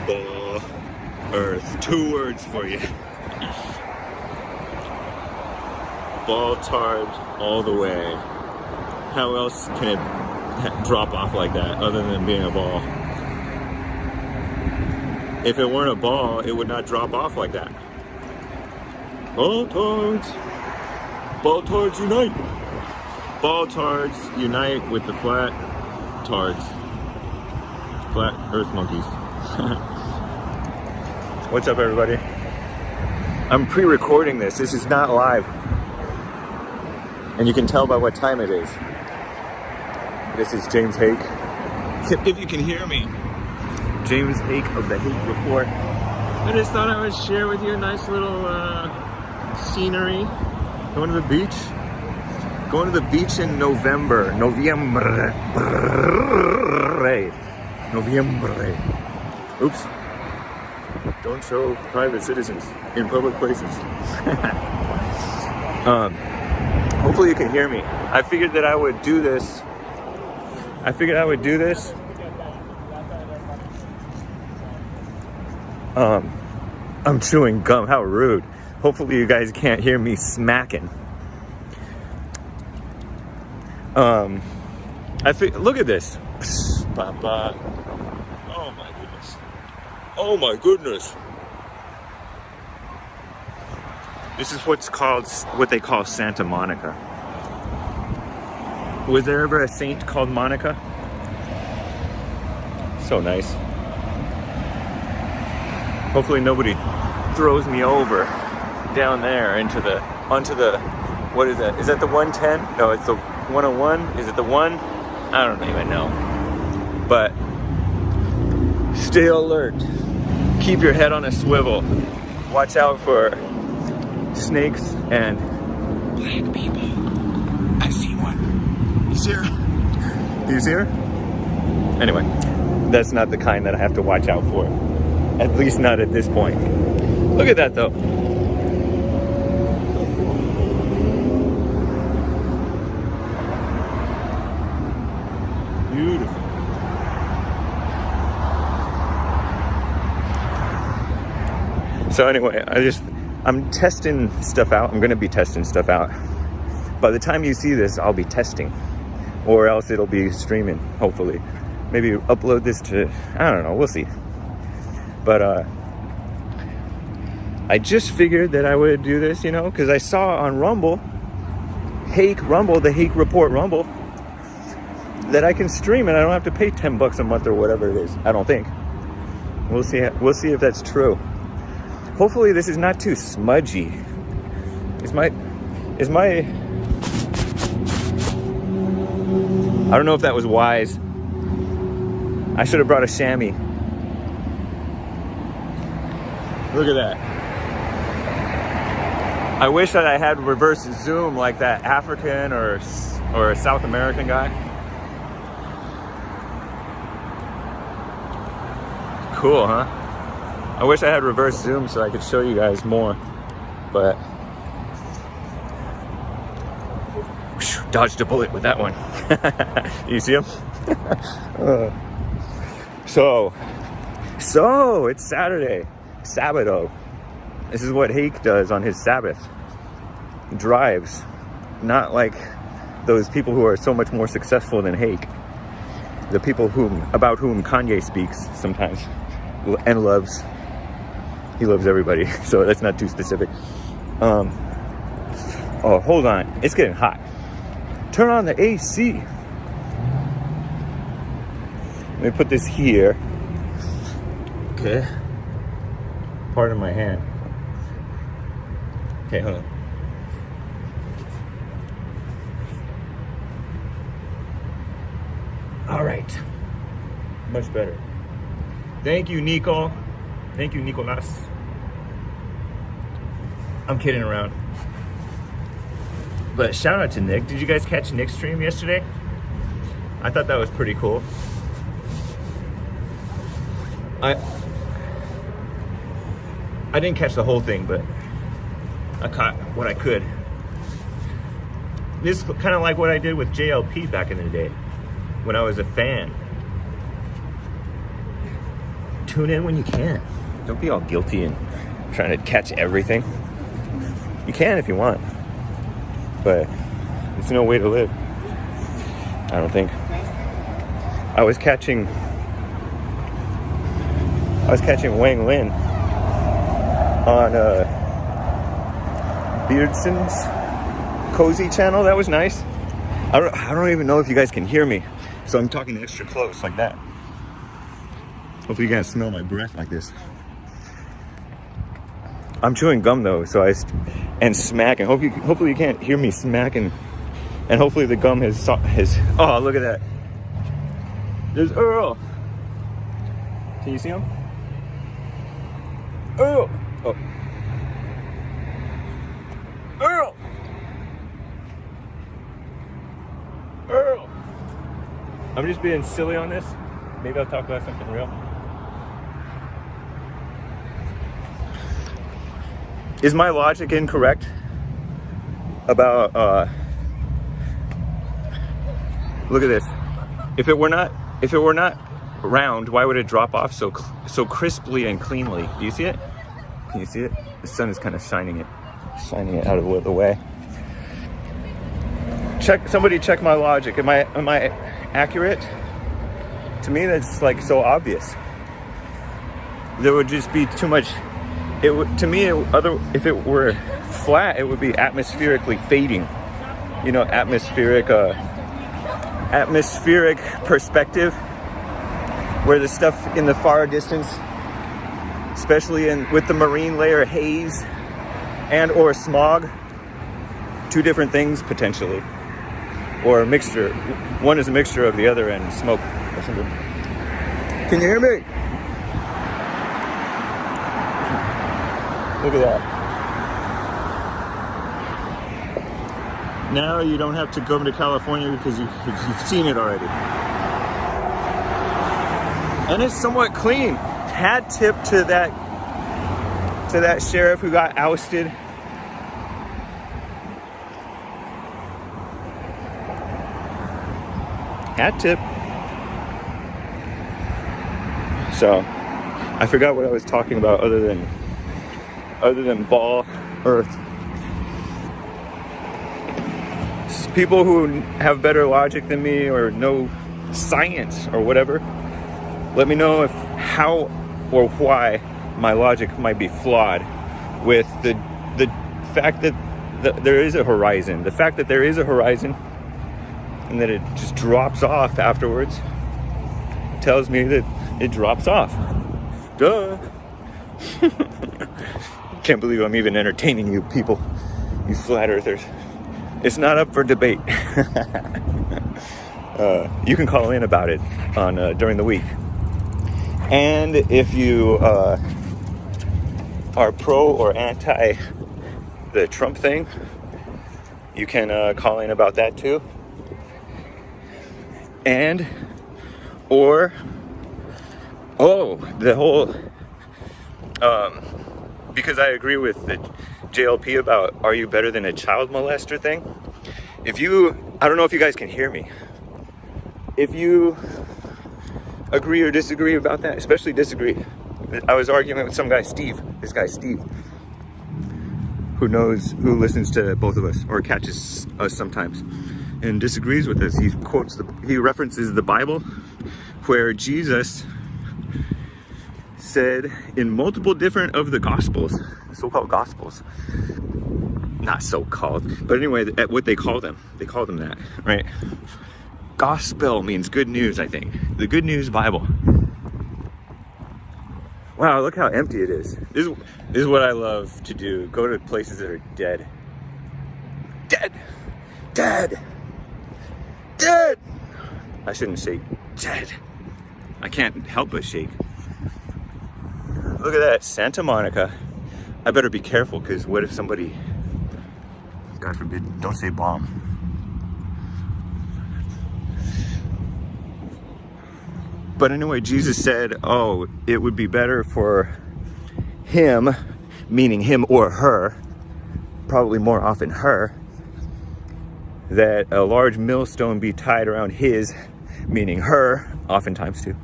Ball Earth. 2 words for you. Ball tard all the way. How else can it drop off like that other than being a ball? If it weren't a ball, it would not drop off like that. Ball tards. Ball tards unite. Ball tards unite with the flat tards. Flat earth monkeys. What's up, everybody? I'm pre-recording this. This is not live. And you can tell by what time it is. This is James Hake. If you can hear me. James Hake of the Hake Report. I just thought I would share with you a nice little scenery. Going to the beach. Going to the beach in November. Noviembre. Oops. Don't show private citizens in public places. Hopefully you can hear me. I figured that I would do this. I'm chewing gum. How rude. Hopefully you guys can't hear me smacking. Look at this. Oh my goodness. Oh my goodness. This is what they call Santa Monica. Was there ever a saint called Monica? So nice. Hopefully nobody throws me over down there onto the, what is that? Is that the 110? No, it's the 101. Is it the 1? I don't even know. But stay alert. Keep your head on a swivel. Watch out for snakes and black people. I see one. He's here. Do you see her? Anyway, that's not the kind that I have to watch out for. At least not at this point. Look at that though. Beautiful. So anyway, I'm testing stuff out. I'm going to be testing stuff out. By the time you see this, I'll be testing. Or else it'll be streaming, hopefully. Maybe upload this to, I don't know, we'll see. But I just figured that I would do this, you know, because I saw on Rumble, the Hake Report Rumble, that I can stream and I don't have to pay $10 a month or whatever it is. I don't think. We'll see if that's true. Hopefully this is not too smudgy. Is my I don't know if that was wise. I should have brought a chamois. Look at that. I wish that I had reverse zoom like that African or a South American guy. Cool, huh? I wish I had reverse zoom so I could show you guys more, but dodged a bullet with that one. You see him? So it's Saturday. Sabado. This is what Hake does on his Sabbath. Drives. Not like those people who are so much more successful than Hake. The people about whom Kanye speaks sometimes and loves. He loves everybody, so that's not too specific. Oh, hold on. It's getting hot. Turn on the AC. Let me put this here. Okay. Pardon my hand. Okay, hold on. All right. Much better. Thank you, Nico. Thank you, Nicolas. I'm kidding around. But shout out to Nick. Did you guys catch Nick's stream yesterday? I thought that was pretty cool. I didn't catch the whole thing, but I caught what I could. This is kind of like what I did with JLP back in the day when I was a fan. tune in when you can. Don't be all guilty and trying to catch everything. You can if you want, but it's no way to live, I don't think. I was catching Wang Lin on Beardson's Cozy channel. That was nice. I don't even know if you guys can hear me, so I'm talking extra close like that. Hopefully you guys smell my breath like this. I'm chewing gum though, and smacking. Hopefully you can't hear me smacking, and hopefully the gum has. Oh, look at that. There's Earl. Can you see him? Earl. Oh. Earl. Earl. I'm just being silly on this. Maybe I'll talk about something real. Is my logic incorrect about, look at this. If it were not round, why would it drop off so crisply and cleanly? Do you see it? Can you see it? The sun is kind of shining it out of the way. Somebody check my logic. Am I accurate? To me, that's like so obvious. There would just be too much. If it were flat, it would be atmospherically fading. You know, atmospheric perspective, where the stuff in the far distance, especially with the marine layer haze and or smog, two different things potentially, or a mixture. One is a mixture of the other and smoke or something. Can you hear me? Look at that. Now you don't have to come to California because you've seen it already. And it's somewhat clean. Hat tip to that sheriff who got ousted. Hat tip. So, I forgot what I was talking about other than ball earth. People who have better logic than me or know science or whatever, let me know how or why my logic might be flawed with the fact that there is a horizon. The fact that there is a horizon and that it just drops off afterwards tells me that it drops off. Duh. Can't believe I'm even entertaining you people, you flat earthers. It's not up for debate. You can call in about it during the week. And if you are pro or anti the Trump thing, you can call in about that too. And the whole because I agree with the JLP about are you better than a child molester thing. I don't know if you guys can hear me. If you agree or disagree about that, especially disagree. I was arguing with this guy Steve, who listens to both of us or catches us sometimes and disagrees with us. He references the Bible where Jesus said in multiple different of the Gospels, so-called Gospels, not so-called, but anyway, what they call them that, right? Gospel means good news, I think. The Good News Bible. Wow, look how empty it is. This is what I love to do. Go to places that are dead. Dead. Dead. Dead. I shouldn't say dead. I can't help but shake. Look at that, Santa Monica. I better be careful, because what if somebody, God forbid, don't say bomb. But anyway, Jesus said, it would be better for him, meaning him or her, probably more often her, that a large millstone be tied around his, meaning her, oftentimes too,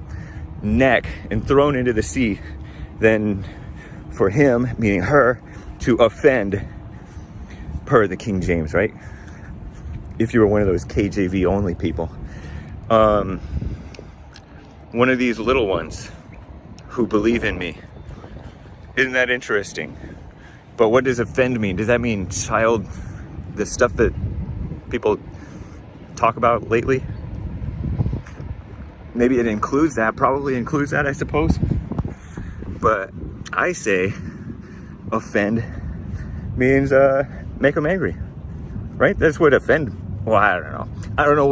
neck and thrown into the sea than for him, meaning her, to offend per the King James, right? If you were one of those KJV only people. One of these little ones who believe in me. Isn't that interesting? But what does offend mean? Does that mean the stuff that people talk about lately? Maybe it includes that, probably includes that, I suppose. But I say offend means make them angry, right? That's what offend, well, I don't know. I don't know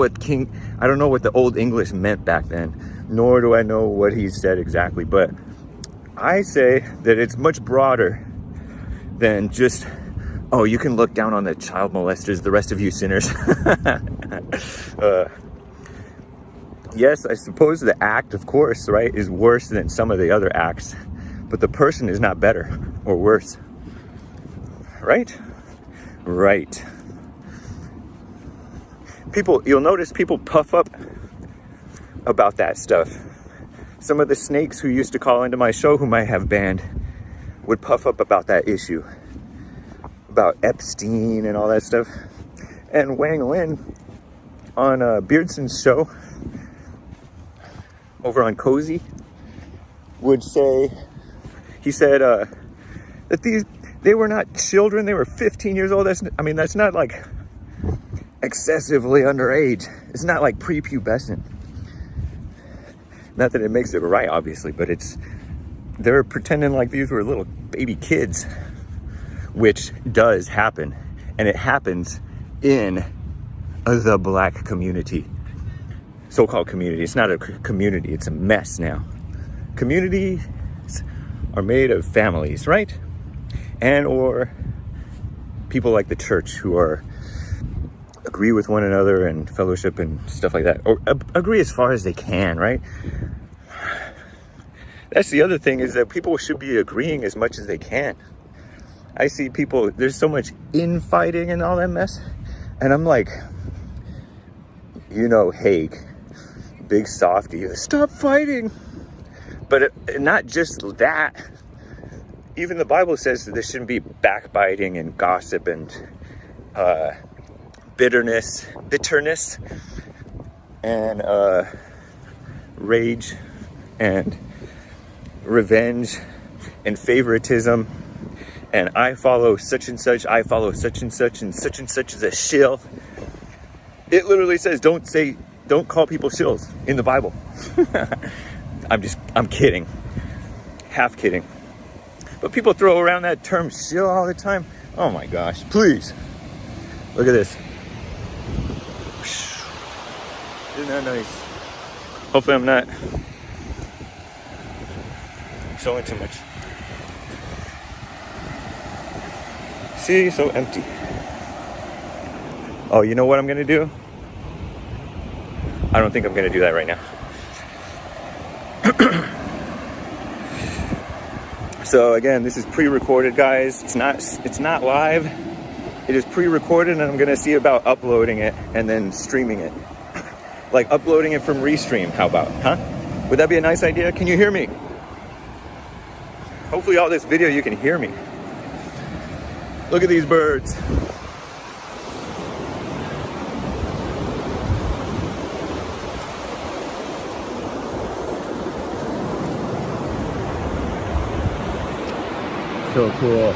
what the Old English meant back then, nor do I know what he said exactly, but I say that it's much broader than just, oh, you can look down on the child molesters, the rest of you sinners. Yes, I suppose the act, of course, right, is worse than some of the other acts, but the person is not better or worse, right? Right. You'll notice people puff up about that stuff. Some of the snakes who used to call into my show, whom I have banned, would puff up about that issue, about Epstein and all that stuff. And Wang Lin on Beardson's show over on Cozy would say, he said that they were not children, they were 15 years old. That's not like excessively underage. It's not like prepubescent. Not that it makes it right, obviously, but they're pretending like these were little baby kids, which does happen. And it happens in the black community, so-called community. It's not a community, it's a mess now. Communities are made of families, right? And or people like the church who agree with one another and fellowship and stuff like that, or agree as far as they can, right? That's the other thing, is that people should be agreeing as much as they can. I see people, there's so much infighting and all that mess, and I'm like, Haig, big softy, stop fighting. But not just that. Even the Bible says that there shouldn't be backbiting and gossip and bitterness, and rage and revenge and favoritism, and I follow such and such, I follow such and such is a shill. It literally says don't call people shills in the Bible. I'm kidding, half kidding, but people throw around that term shill all the time. Oh my gosh, please look at this. Isn't that nice? Hopefully I'm not showing too much. See, so empty. Oh, you know what I'm gonna do? I don't think I'm gonna do that right now. So again, this is pre-recorded, guys. It's not live. It is pre-recorded, and I'm gonna see about uploading it and then streaming it. Like uploading it from Restream, how about, huh? Would that be a nice idea? Can you hear me? Hopefully all this video you can hear me. Look at these birds. So cool.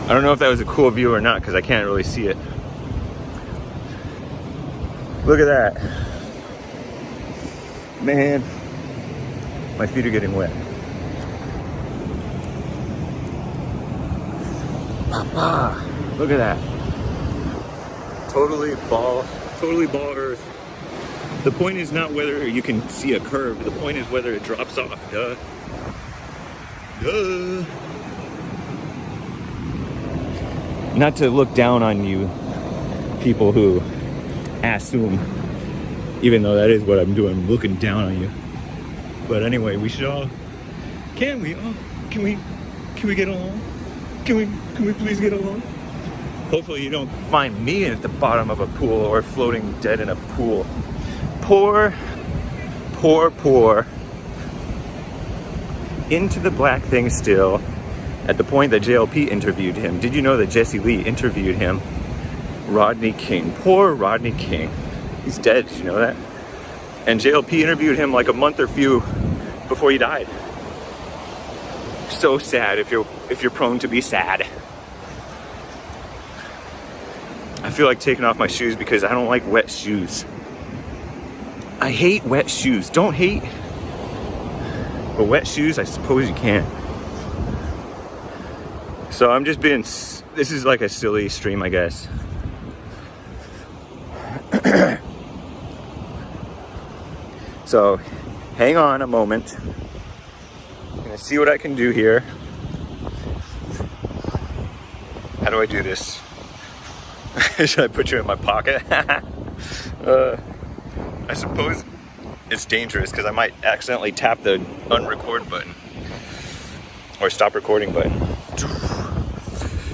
I don't know if that was a cool view or not, because I can't really see it. Look at that. Man, my feet are getting wet. Look at that. Totally ball earth. The point is not whether you can see a curve. The point is whether it drops off. Duh. Not to look down on you people who assume, even though that is what I'm doing, I'm looking down on you. But anyway, we should all Can we? Oh, can we get along? Can we please get along? Hopefully you don't find me at the bottom of a pool or floating dead in a pool. Poor. Into the black thing still. At the point that JLP interviewed him. Did you know that Jesse Lee interviewed him? Rodney King. Poor Rodney King. He's dead, did you know that? And JLP interviewed him like a month or few before he died. So sad if you're prone to be sad. I feel like taking off my shoes because I don't like wet shoes. I hate wet shoes. Don't hate. But wet shoes, I suppose you can. So I'm just being, this is like a silly stream, I guess. So hang on a moment. I'm gonna see what I can do here. How do I do this? Should I put you in my pocket? I suppose it's dangerous because I might accidentally tap the unrecord button or stop recording button.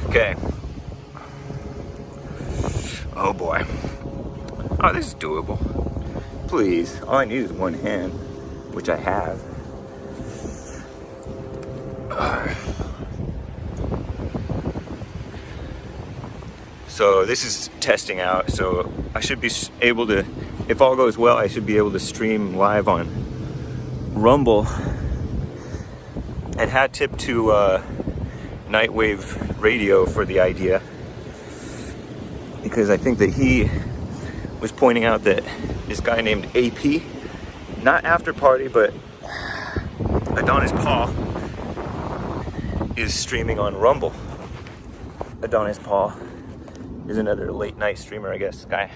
Okay. Oh boy. Oh, this is doable. Please. All I need is one hand, which I have. So this is testing out. So I should be able to, if all goes well, I should be able to stream live on Rumble. And hat tip to Nightwave Radio for the idea, because I think that he was pointing out that this guy named AP, not After Party, but Adonis Paul, is streaming on Rumble. Adonis Paul is another late night streamer, I guess, guy.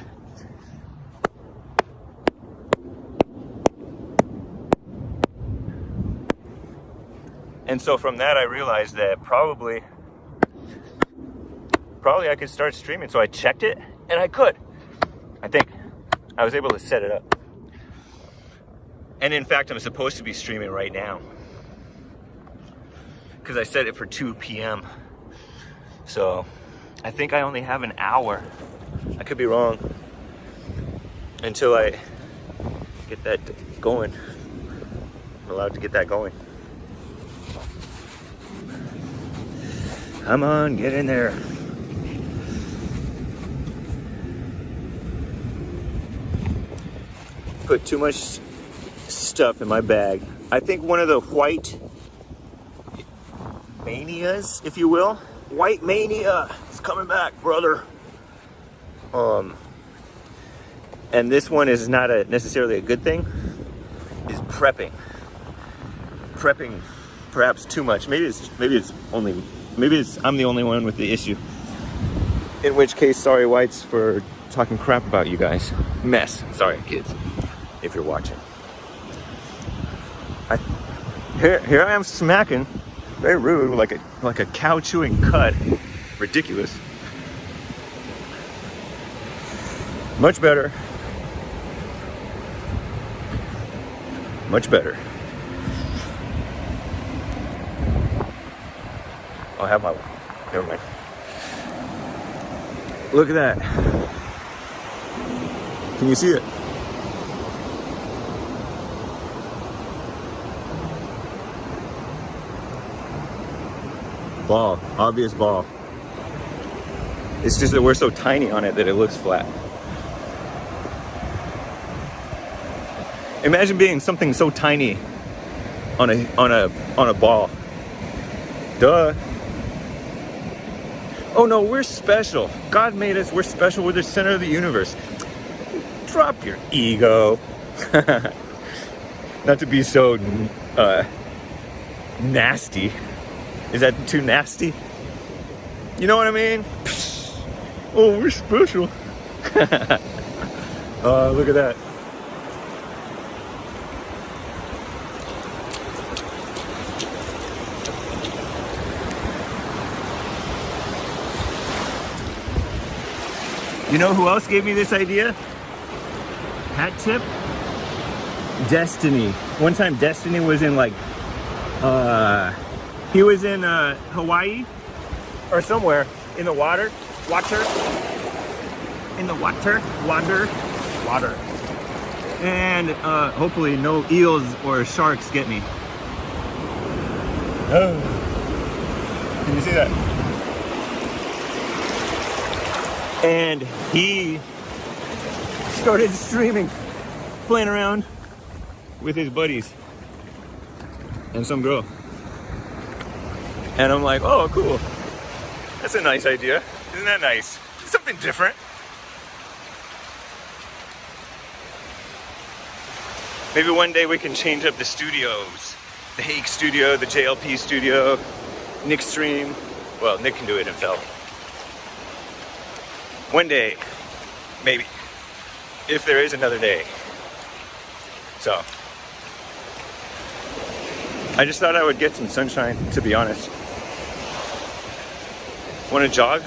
And so from that I realized that probably I could start streaming. So I checked it and I could. I think I was able to set it up. And in fact, I'm supposed to be streaming right now because I set it for 2 p.m. So I think I only have an hour. I could be wrong until I get that going. I'm allowed to get that going. Come on, get in there. Put too much stuff in my bag. I think one of the white manias, if you will. White mania is coming back, brother. And this one is not necessarily a good thing. Is prepping. Prepping perhaps too much. Maybe I'm the only one with the issue. In which case, sorry whites for talking crap about you guys. Mess. Sorry kids, if you're watching. Here I am smacking. Very rude, like a cow chewing cud. Ridiculous. Much better. Much better. I'll have my one. Never mind. Look at that. Can you see it? Ball. Obvious ball. It's just that we're so tiny on it that it looks flat. Imagine being something so tiny on a ball. Duh. Oh no, we're special. God made us, we're special, we're the center of the universe. Drop your ego. Not to be so nasty. Is that too nasty? You know what I mean? Oh, we're special. Look at that. You know who else gave me this idea? Hat tip? Destiny. One time Destiny was in like He was in Hawaii or somewhere in the water. In the water. And hopefully no eels or sharks get me. Oh. Can you see that? And he started streaming, playing around with his buddies and some girl. And I'm like, oh, cool. That's a nice idea. Isn't that nice? Something different. Maybe one day we can change up the studios. The Hake studio, the JLP studio, Restream. Well, Nick can do it himself. One day, maybe. If there is another day. So, I just thought I would get some sunshine, to be honest. Want to jog?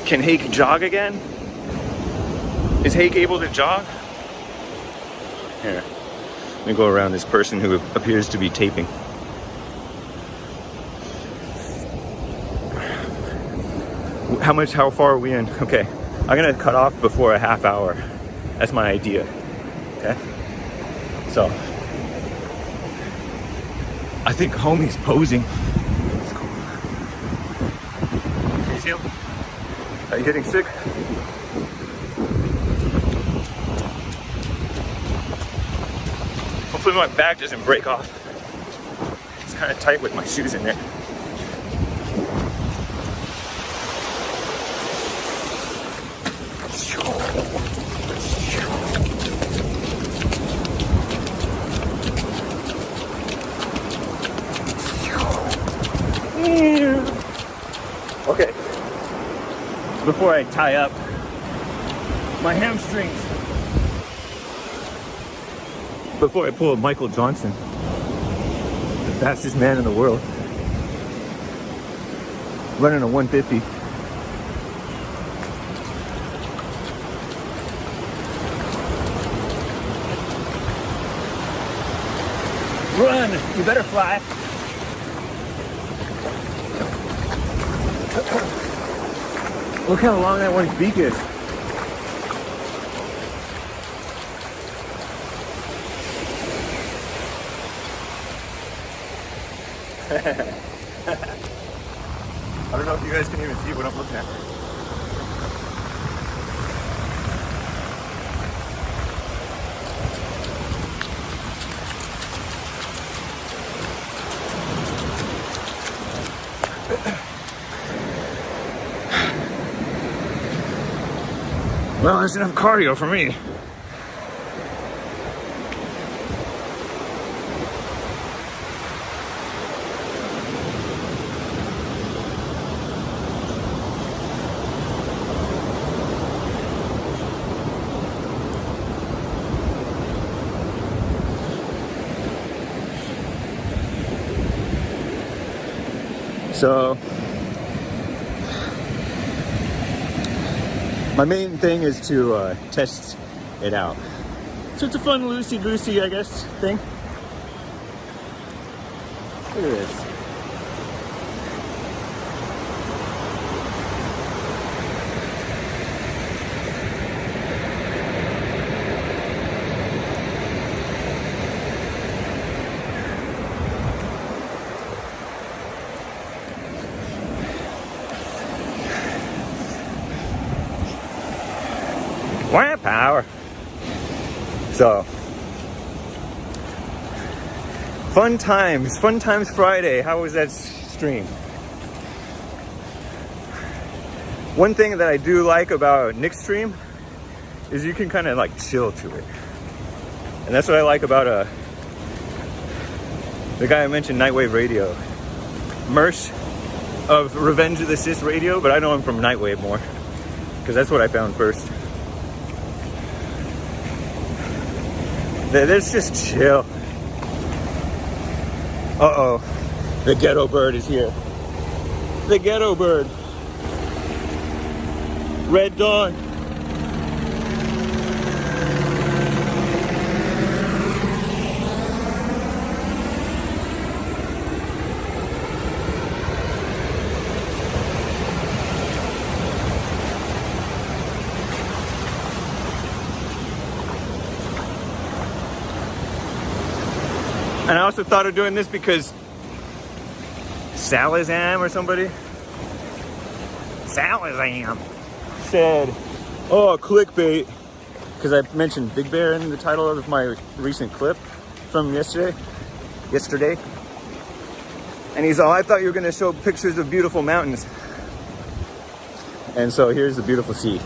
Can Hake jog again? Is Hake able to jog? Here, let me go around this person who appears to be taping. How far are we in? Okay, I'm gonna cut off before a half hour. That's my idea, okay? So, I think homie's posing. It's cool. Can you see him? Are you getting sick? Hopefully my back doesn't break off. It's kind of tight with my shoes in there. Okay, before I tie up my hamstrings, before I pull a Michael Johnson, the fastest man in the world, running a 150. Run, you better fly. Look how long that one's beak is. I don't know if you guys can even see what I'm looking at. Well, there's enough cardio for me. So, my main thing is to test it out. So it's a fun loosey-goosey, I guess, thing. Look at this. Wow, power. So, fun times Friday. How was that stream? One thing that I do like about Nick's stream is you can kind of like chill to it. And that's what I like about the guy I mentioned, Nightwave Radio. Mersh of Revenge of the Sith Radio, but I know him from Nightwave more, because that's what I found first. Let's just chill. Uh-oh. The ghetto bird is here. The ghetto bird. Red Dawn. And I also thought of doing this because Salazam or somebody, Salazam, said, oh, clickbait, because I mentioned Big Bear in the title of my recent clip from yesterday. And he's all, I thought you were going to show pictures of beautiful mountains. And so here's the beautiful sea.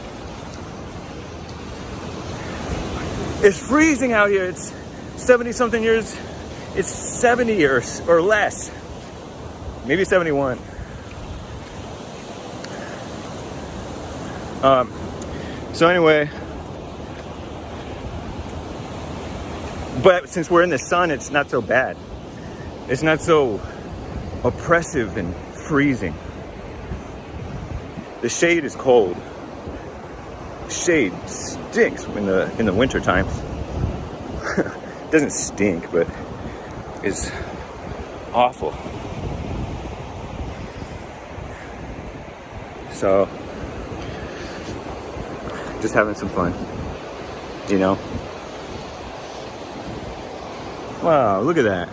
It's freezing out here. It's 70 something years. It's 70 years or less. Maybe 71. So anyway, but since we're in the sun, it's not so bad. It's not so oppressive and freezing. The shade is cold. The shade stinks in the winter times. It doesn't stink, but it's awful. So, just having some fun, you know? Wow, look at that.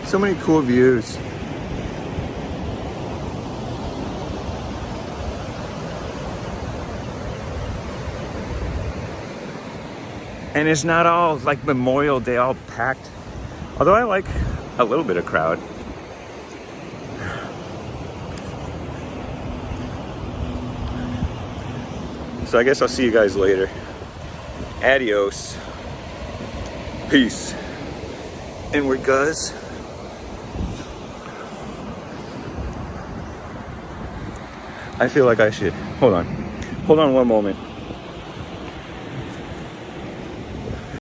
So many cool views. And it's not all like Memorial Day, all packed. Although I like a little bit of crowd. So I guess I'll see you guys later. Adios. Peace. Inward Guz. I feel like I should. Hold on one moment.